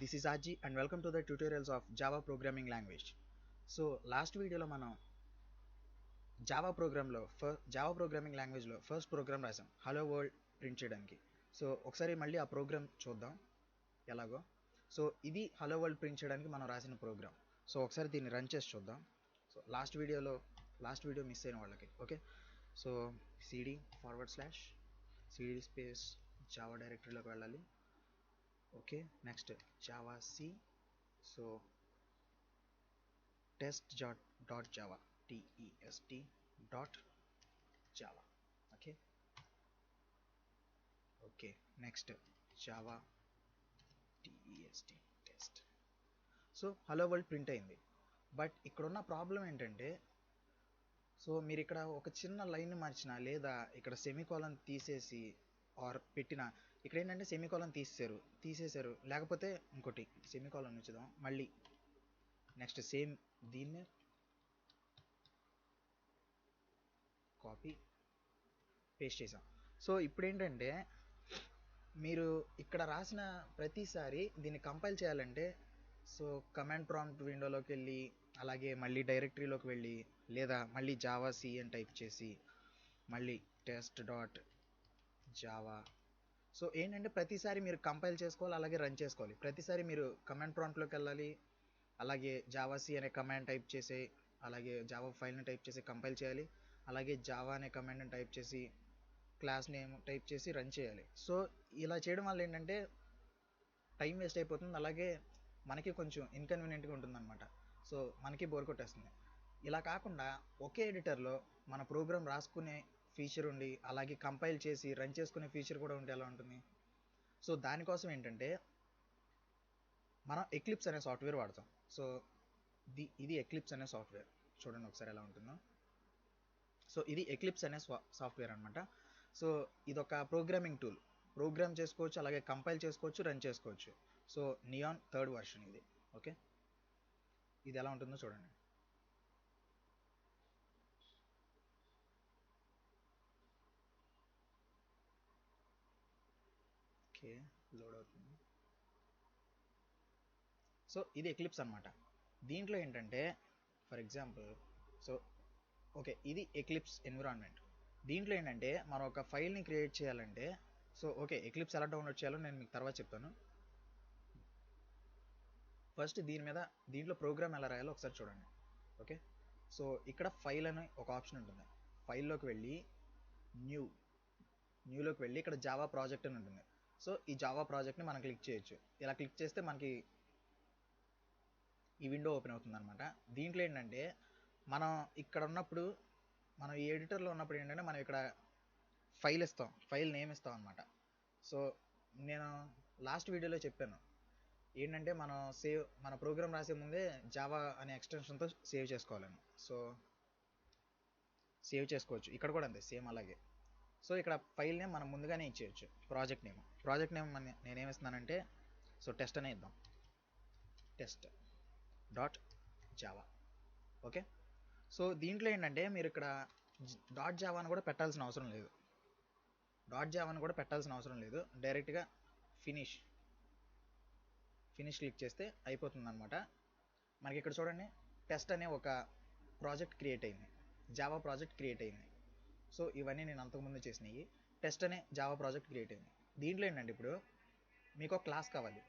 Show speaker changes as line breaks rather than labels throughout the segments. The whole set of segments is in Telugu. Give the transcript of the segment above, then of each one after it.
This is Aji and welcome to the tutorials of Java programming language. So last video లో మనం జావా ప్రోగ్రామింగ్ లాంగ్వేజ్ లో ఫస్ట్ ప్రోగ్రామ్ రాసాం హలో వరల్డ్ ప్రింట్ చేయడానికి. సో ఒకసారి మళ్ళీ ఆ ప్రోగ్రామ్ చూద్దాం ఎలాగో. సో ఇది హలో వరల్డ్ ప్రింట్ చేయడానికి మనం రాసిన ప్రోగ్రామ్. సో ఒకసారి దీన్ని రన్ చేసి చూద్దాం. సో లాస్ట్ వీడియో మిస్ అయిన వాళ్ళకి okay. So cd/cd space java డైరెక్టరీలోకి వెళ్ళాలి. Okay, next java C. So test.java test.java okay next java test. So hello world print అయింది. బట్ ఇక్కడున్న ప్రాబ్లం ఏంటంటే, సో మీరు ఇక్కడ ఒక చిన్న లైన్ మార్చినా లేదా ఇక్కడ సెమీకోలన్ తీసేసి ఆర్ పెట్టినా, ఇక్కడ ఏంటంటే సెమీకోలన్ తీసేశారు లేకపోతే ఇంకోటి సెమీకోలన్ ఉంచుదాం మళ్ళీ. నెక్స్ట్ సేమ్ దీన్ని కాపీ పేస్ట్ చేసాం. సో ఇప్పుడు ఏంటంటే మీరు ఇక్కడ రాసిన ప్రతిసారి దీన్ని కంపైల్ చేయాలంటే, సో కమాండ్ ప్రాంప్ట్ విండోలోకి వెళ్ళి అలాగే మళ్ళీ డైరెక్టరీలోకి వెళ్ళి లేదా మళ్ళీ జావా సి అని టైప్ చేసి మళ్ళీ test.java. సో ఏంటంటే ప్రతిసారి మీరు కంపైల్ చేసుకోవాలి అలాగే రన్ చేసుకోవాలి. ప్రతిసారి మీరు కమాండ్ ప్రాంప్ట్లోకి వెళ్ళాలి, అలాగే జావా సి అనే కమాండ్ టైప్ చేసి అలాగే జావా ఫైల్ని టైప్ చేసి కంపైల్ చేయాలి, అలాగే జావా అనే కమాండ్ని టైప్ చేసి క్లాస్ నేమ్ టైప్ చేసి రన్ చేయాలి. సో ఇలా చేయడం వల్ల ఏంటంటే టైం వేస్ట్ అయిపోతుంది, అలాగే మనకి కొంచెం ఇన్కన్వీనియంట్గా ఉంటుంది అనమాట. సో మనకి బోర్ కొట్టేస్తుంది. ఇలా కాకుండా ఒకే ఎడిటర్లో మన ప్రోగ్రామ్ రాసుకునే ఫీచర్ ఉండి అలాగే కంపైల్ చేసి రన్ చేసుకునే ఫీచర్ కూడా ఉంటే ఎలా ఉంటుంది. సో దానికోసం ఏంటంటే మనం ఎక్లిప్స్ అనే సాఫ్ట్వేర్ వాడతాం. సో ఇది ఎక్లిప్స్ అనే సాఫ్ట్వేర్, చూడండి ఒకసారి ఎలా ఉంటుందో. సో ఇది ఎక్లిప్స్ అనే సాఫ్ట్వేర్ అనమాట. సో ఇదొక ప్రోగ్రామింగ్ టూల్, ప్రోగ్రామ్ చేసుకోవచ్చు అలాగే కంపైల్ చేసుకోవచ్చు రన్ చేసుకోవచ్చు. సో నియాన్ 3rd వర్షన్ ఇది. ఓకే, ఇది ఎలా ఉంటుందో చూడండి. ఓకే, లోడ్ అవుతుంది. సో ఇది ఎక్లిప్స్ అనమాట. దీంట్లో ఏంటంటే ఫర్ ఎగ్జాంపుల్, సో ఓకే ఇది ఎక్లిప్స్ ఎన్విరాన్మెంట్. దీంట్లో ఏంటంటే మనం ఒక ఫైల్ని క్రియేట్ చేయాలంటే, సో ఓకే ఎక్లిప్స్ ఎలా డౌన్లోడ్ చేయాలో నేను మీకు తర్వాత చెప్తాను. ఫస్ట్ దీంట్లో ప్రోగ్రామ్ ఎలా రాయాలో ఒకసారి చూడండి. ఓకే, సో ఇక్కడ ఫైల్ అని ఒక ఆప్షన్ ఉంటుంది. ఫైల్లోకి వెళ్ళి న్యూలోకి వెళ్ళి ఇక్కడ జావా ప్రాజెక్ట్ అని ఉంటుంది. సో ఈ జావా ప్రాజెక్ట్ని మనం క్లిక్ చేయొచ్చు. ఇలా క్లిక్ చేస్తే మనకి ఈ విండో ఓపెన్ అవుతుంది అనమాట. దీంట్లో ఏంటంటే మనం ఇక్కడ ఉన్నప్పుడు, మనం ఈ ఎడిటర్లో ఉన్నప్పుడు ఏంటంటే మనం ఇక్కడ ఫైల్ నేమ్ ఇస్తాం అనమాట. సో నేను లాస్ట్ వీడియోలో చెప్పాను ఏంటంటే మన ప్రోగ్రామ్ రాసే ముందే జావా అనే ఎక్స్టెన్షన్తో సేవ్ చేసుకోవాలని. సో సేవ్ చేసుకోవచ్చు, ఇక్కడ కూడా అంతే సేమ్ అలాగే. సో ఇక్కడ ఫైల్ నేమ్ మనం ముందుగానే ఇచ్చేయచ్చు. ప్రాజెక్ట్ నేమ్ నేనేమిస్తున్నానంటే, సో టెస్ట్ అనే ఇద్దాం, test.java. ఓకే, సో దీంట్లో ఏంటంటే మీరు ఇక్కడ .java అని కూడా పెట్టాల్సిన అవసరం లేదు. డైరెక్ట్గా ఫినిష్ క్లిక్ చేస్తే అయిపోతుంది అనమాట. మనకి ఇక్కడ చూడండి టెస్ట్ అనే ఒక ప్రాజెక్ట్ క్రియేట్ అయింది, జావా ప్రాజెక్ట్ క్రియేట్ అయింది. సో ఇవన్నీ నేను అంతకుముందు చేసినవి. టెస్ట్ అనే జావా ప్రాజెక్ట్ క్రియేట్ అయింది. దీంట్లో ఏంటంటే ఇప్పుడు మీకు ఒక క్లాస్ కావాలి.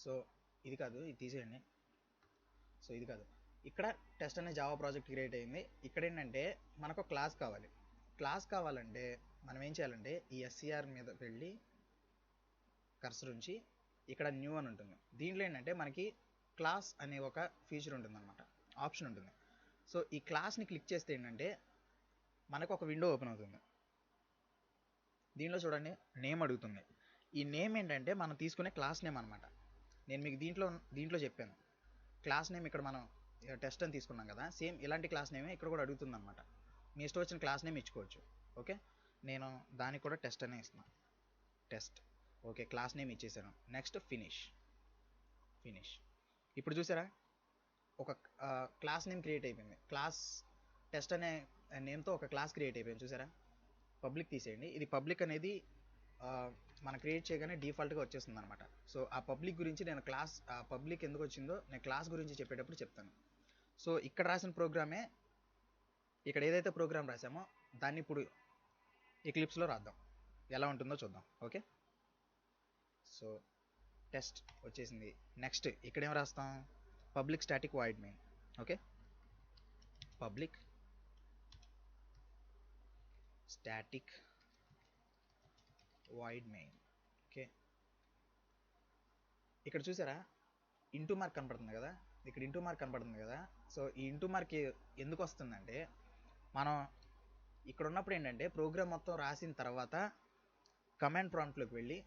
సో ఇది కాదు, ఇది తీసేయండి. సో ఇది కాదు, ఇక్కడ టెస్ట్ అనే జావా ప్రాజెక్ట్ క్రియేట్ అయింది. ఇక్కడ ఏంటంటే మనకు క్లాస్ కావాలంటే మనం ఏం చేయాలంటే ఈ SCR మీద వెళ్ళి కర్సర్ ఉంచి ఇక్కడ న్యూ అని ఉంటుంది. దీంట్లో ఏంటంటే మనకి క్లాస్ అనే ఒక ఫీచర్ ఉంటుంది అనమాట, ఆప్షన్ ఉంటుంది. సో ఈ క్లాస్ని క్లిక్ చేస్తే ఏంటంటే మనకు ఒక విండో ఓపెన్ అవుతుంది. దీనిలో చూడండి నేమ్ అడుగుతుంది. ఈ నేమ్ ఏంటంటే మనం తీసుకునే క్లాస్ నేమ్ అనమాట. నేను మీకు దీంట్లో చెప్పాను క్లాస్ నేమ్. ఇక్కడ మనం టెస్ట్ అని తీసుకున్నాం కదా, సేమ్ ఇలాంటి క్లాస్ నేమే ఇక్కడ కూడా అడుగుతుంది అనమాట. మీ ఇష్టం వచ్చిన క్లాస్ నేమ్ ఇచ్చుకోవచ్చు. ఓకే, నేను దానికి కూడా టెస్ట్ అనే ఇస్తున్నాను, టెస్ట్. ఓకే, క్లాస్ నేమ్ ఇచ్చేసాను. Next finish. ఇప్పుడు చూసారా ఒక క్లాస్ నేమ్ క్రియేట్ అయిపోయింది. క్లాస్ టెస్ట్ అనే నేమ్తో ఒక క్లాస్ క్రియేట్ అయిపోయింది చూసారా. పబ్లిక్ తీసేయండి, ఇది పబ్లిక్ అనేది మనం క్రియేట్ చేయగానే డిఫాల్ట్గా వచ్చేస్తుంది అనమాట. సో ఆ పబ్లిక్ గురించి నేను ఆ పబ్లిక్ ఎందుకు వచ్చిందో నేను క్లాస్ గురించి చెప్పేటప్పుడు చెప్తాను. సో ఇక్కడ రాసిన ప్రోగ్రామే, ఇక్కడ ఏదైతే ప్రోగ్రామ్ రాసామో దాన్ని ఇప్పుడు ఎక్లిప్స్లో రాద్దాం, ఎలా ఉంటుందో చూద్దాం. ఓకే, సో టెస్ట్ వచ్చేసింది. నెక్స్ట్ ఇక్కడ ఏం రాస్తాం, public static void main. Okay, public static void main. Okay, ఇక్కడ చూసారా ఇంటూ మార్క్ కనపడుతుంది కదా, ఇక్కడ ఇంటూ మార్క్ కనపడుతుంది కదా. సో ఈ ఇంటూ మార్క్ ఎందుకు వస్తుందంటే, మనం ఇక్కడ ఉన్నప్పుడు ఏంటంటే ప్రోగ్రామ్ మొత్తం రాసిన తర్వాత కమాండ్ ప్రాంప్ట్లోకి వెళ్ళి,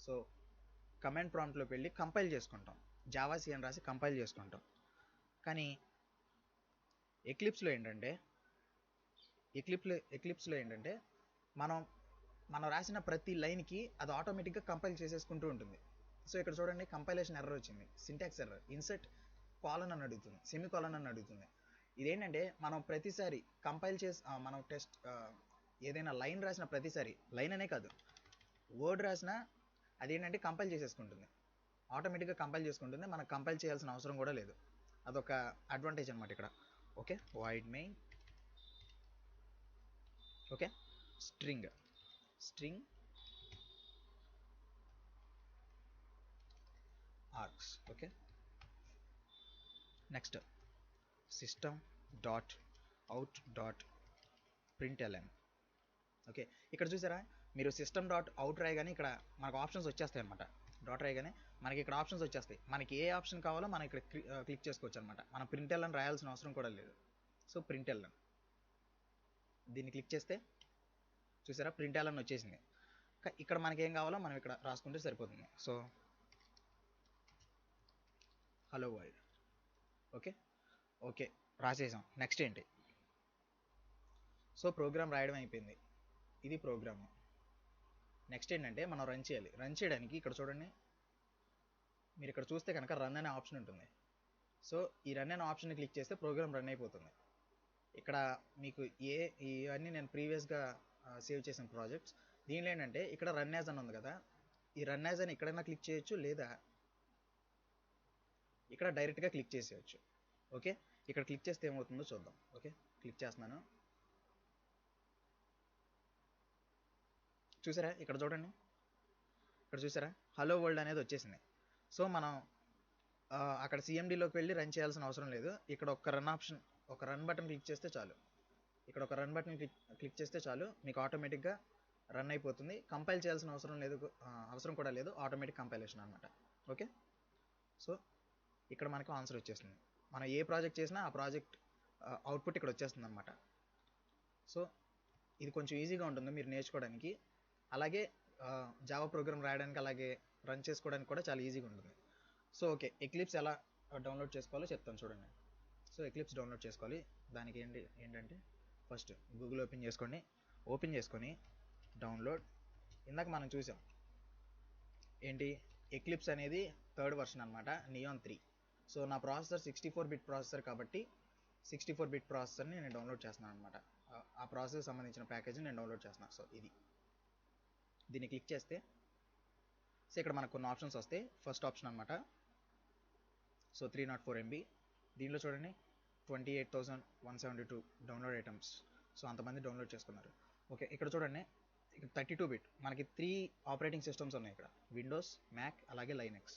సో కమాండ్ ప్రాంప్ట్లోకి వెళ్ళి కంపైల్ చేసుకుంటాం, జావా సి అని రాసి కంపైల్ చేసుకుంటాం. కానీ ఎక్లిప్స్లో ఏంటంటే మనం రాసిన ప్రతి లైన్కి అది ఆటోమేటిక్గా కంపైల్ చేసేసుకుంటూ ఉంటుంది. సో ఇక్కడ చూడండి కంపైలేషన్ ఎర్రర్ వచ్చింది, సింటాక్స్ ఎర్రర్, ఇన్సర్ట్ కాలన్ అని అడుగుతుంది, సెమీ కాలన్ అని అడుగుతుంది. ఇదేంటంటే మనం ప్రతిసారి కంపైల్ చేసి మనం టెస్ట్ ఏదైనా లైన్ రాసిన ప్రతిసారి, లైన్ అనే కాదు వర్డ్ రాసినా అదేంటంటే కంపైల్ చేసేసుకుంటుంది, ఆటోమేటిక్గా కంపైల్ చేసుకుంటుంది, మనకు కంపైల్ చేయాల్సిన అవసరం కూడా లేదు. అదొక అడ్వాంటేజ్ అనమాట ఇక్కడ. Okay, void main. Okay, string args. Okay, next system dot out dot println. Okay, ఇక్కడ చూసారా మీరు సిస్టమ్ డాట్ అవుట్ రాయగానే ఇక్కడ మనకు ఆప్షన్స్ వచ్చేస్తాయి అనమాట. డాట్ రాయగానే మనకి ఇక్కడ ఆప్షన్స్ వచ్చేస్తాయి, మనకి ఏ ఆప్షన్ కావాలో మనం ఇక్కడ క్లిక్ చేసుకోవచ్చు అనమాట. మనం ప్రింట్ఎల్ఎన్ రాయాల్సిన అవసరం కూడా లేదు. సో ప్రింట్ఎల్ఎన్ దీన్ని క్లిక్ చేస్తే చూసారా ప్రింట్ఎల్ఎన్ వచ్చేసింది. ఇక్కడ మనకి ఏం కావాలో మనం ఇక్కడ రాసుకుంటే సరిపోతుంది. So hello world. ఓకే రాసేసాం. నెక్స్ట్ ఏంటి, సో ప్రోగ్రామ్ రాయడం అయిపోయింది, ఇది ప్రోగ్రామ్. నెక్స్ట్ ఏంటంటే మనం రన్ చేయాలి. రన్ చేయడానికి ఇక్కడ చూడండి, మీరు ఇక్కడ చూస్తే కనుక రన్ అనే ఆప్షన్ ఉంటుంది. సో ఈ రన్ అనే ఆప్షన్ని క్లిక్ చేస్తే ప్రోగ్రామ్ రన్ అయిపోతుంది. ఇక్కడ మీకు ఇవన్నీ నేను ప్రీవియస్గా సేవ్ చేసిన ప్రాజెక్ట్స్. దీనిలో ఏంటంటే ఇక్కడ రన్ యాజ్ అని ఉంది కదా, ఈ రన్ యాజ్ అని ఎక్కడైనా క్లిక్ చేయొచ్చు, లేదా ఇక్కడ డైరెక్ట్గా క్లిక్ చేసేయచ్చు. ఓకే, ఇక్కడ క్లిక్ చేస్తే ఏమవుతుందో చూద్దాం. ఓకే, క్లిక్ చేస్తున్నాను. చూసారా ఇక్కడ చూడండి, ఇక్కడ చూసారా హలో వరల్డ్ అనేది వచ్చేసింది. సో మనం అక్కడ సిఎండిలోకి వెళ్ళి రన్ చేయాల్సిన అవసరం లేదు. ఇక్కడ ఒక రన్ ఆప్షన్, ఒక రన్ బటన్ క్లిక్ చేస్తే చాలు, ఇక్కడ ఒక రన్ బటన్ క్లిక్ చేస్తే చాలు, మీకు ఆటోమేటిక్గా రన్ అయిపోతుంది. కంపైల్ చేయాల్సిన అవసరం కూడా లేదు, ఆటోమేటిక్ కంపైలేషన్ అనమాట. ఓకే, సో ఇక్కడ మనకు ఆన్సర్ వచ్చేస్తుంది. మనం ఏ ప్రాజెక్ట్ చేసినా ఆ ప్రాజెక్ట్ అవుట్పుట్ ఇక్కడ వచ్చేస్తుంది అనమాట. సో ఇది కొంచెం ఈజీగా ఉంటుంది మీరు నేర్చుకోవడానికి, అలాగే జావా ప్రోగ్రామ్ రాయడానికి, అలాగే రన్ చేసుకోవడానికి కూడా చాలా ఈజీగా ఉంటుంది. సో ఓకే, ఎక్లిప్స్ ఎలా డౌన్లోడ్ చేసుకోవాలో చెప్తాను చూడండి. సో ఎక్లిప్స్ డౌన్లోడ్ చేసుకోవాలి. దానికి ఏంటంటే ఫస్ట్ గూగుల్ ఓపెన్ చేసుకొని డౌన్లోడ్. ఇందాక మనం చూసాం ఏంటి, ఎక్లిప్స్ అనేది 3rd వర్షన్ అనమాట, నియాన్ 3. సో నా ప్రాసెసర్ 64 బిట్ ప్రాసెసర్ కాబట్టి 64 బిట్ ప్రాసెసర్ని నేను డౌన్లోడ్ చేస్తున్నాను అనమాట. ఆ ప్రాసెసర్ సంబంధించిన ప్యాకేజీని నేను డౌన్లోడ్ చేస్తున్నాను. సో దీన్ని క్లిక్ చేస్తే సో ఇక్కడ మనకు కొన్ని ఆప్షన్స్ వస్తాయి. ఫస్ట్ ఆప్షన్ అనమాట, సో 304 MB. దీనిలో చూడండి 28,172 డౌన్లోడ్ ఐటమ్స్. సో అంతమంది డౌన్లోడ్ చేసుకున్నారు. ఓకే, ఇక్కడ చూడండి, ఇక్కడ 32 బిట్, మనకి 3 ఆపరేటింగ్ సిస్టమ్స్ ఉన్నాయి ఇక్కడ, విండోస్, మ్యాక్, అలాగే Linux.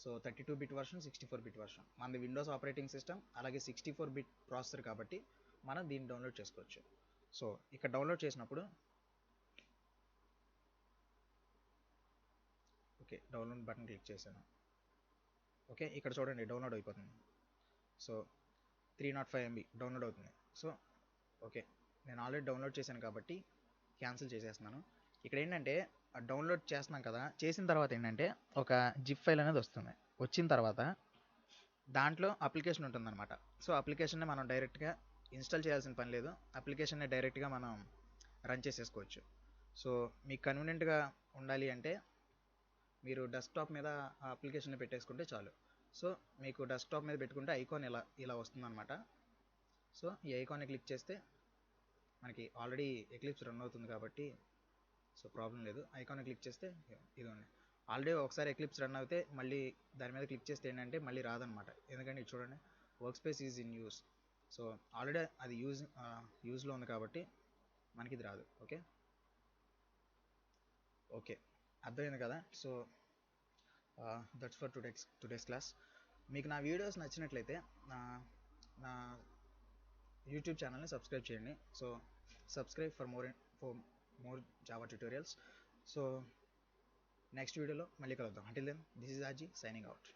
So 32 bit version, 64 bit version. మనది విండోస్ ఆపరేటింగ్ సిస్టమ్, అలాగే 64 బిట్ ప్రాసెసర్ కాబట్టి మనం దీన్ని డౌన్లోడ్ చేసుకోవచ్చు. సో ఇక్కడ డౌన్లోడ్ చేసినప్పుడు ఓకే, డౌన్లోడ్ బటన్ క్లిక్ చేశాను. ఓకే, ఇక్కడ చూడండి డౌన్లోడ్ అయిపోతుంది. సో 305 MB డౌన్లోడ్ అవుతుంది. సో ఓకే, నేను ఆల్రెడీ డౌన్లోడ్ చేశాను కాబట్టి క్యాన్సిల్ చేసేస్తున్నాను. ఇక్కడ ఏంటంటే డౌన్లోడ్ చేస్తున్నాం కదా, చేసిన తర్వాత ఏంటంటే ఒక జిప్ ఫైల్ అనేది వస్తుంది. వచ్చిన తర్వాత దాంట్లో అప్లికేషన్ ఉంటుందన్నమాట. సో అప్లికేషన్ని మనం డైరెక్ట్గా ఇన్స్టాల్ చేయాల్సిన పని లేదు, అప్లికేషన్ని డైరెక్ట్గా మనం రన్ చేసేసుకోవచ్చు. సో మీకు కన్వీనియంట్గా ఉండాలి అంటే మీరు డెస్క్టాప్ మీద ఆ అప్లికేషన్ని పెట్టేసుకుంటే చాలు. సో మీకు డెస్క్టాప్ మీద పెట్టుకుంటే ఐకాన్ ఇలా వస్తుందన్నమాట. సో ఈ ఐకాన్ని క్లిక్ చేస్తే మనకి ఆల్రెడీ ఎక్లిప్స్ రన్ అవుతుంది కాబట్టి సో ప్రాబ్లం లేదు. ఐకాన్ క్లిక్ చేస్తే ఇదిగోండి. ఆల్రెడీ ఒకసారి ఎక్లిప్స్ రన్ అయితే మళ్ళీ దాని మీద క్లిక్ చేస్తే ఏంటంటే మళ్ళీ రాదనమాట. ఎందుకంటే ఇది చూడండి, work space is in use. So already అది యూజ్లో ఉంది కాబట్టి మనకి ఇది రాదు. ఓకే ఓకే అర్థమైంది కదా. So that's for today's class. మీకు నా వీడియోస్ నచ్చినట్లయితే నా నా యూట్యూబ్ ఛానల్ని సబ్స్క్రైబ్ చేయండి. So subscribe for more Java tutorials. So next వీడియోలో మళ్ళీ కలుద్దాం. Until then this is Aji signing out.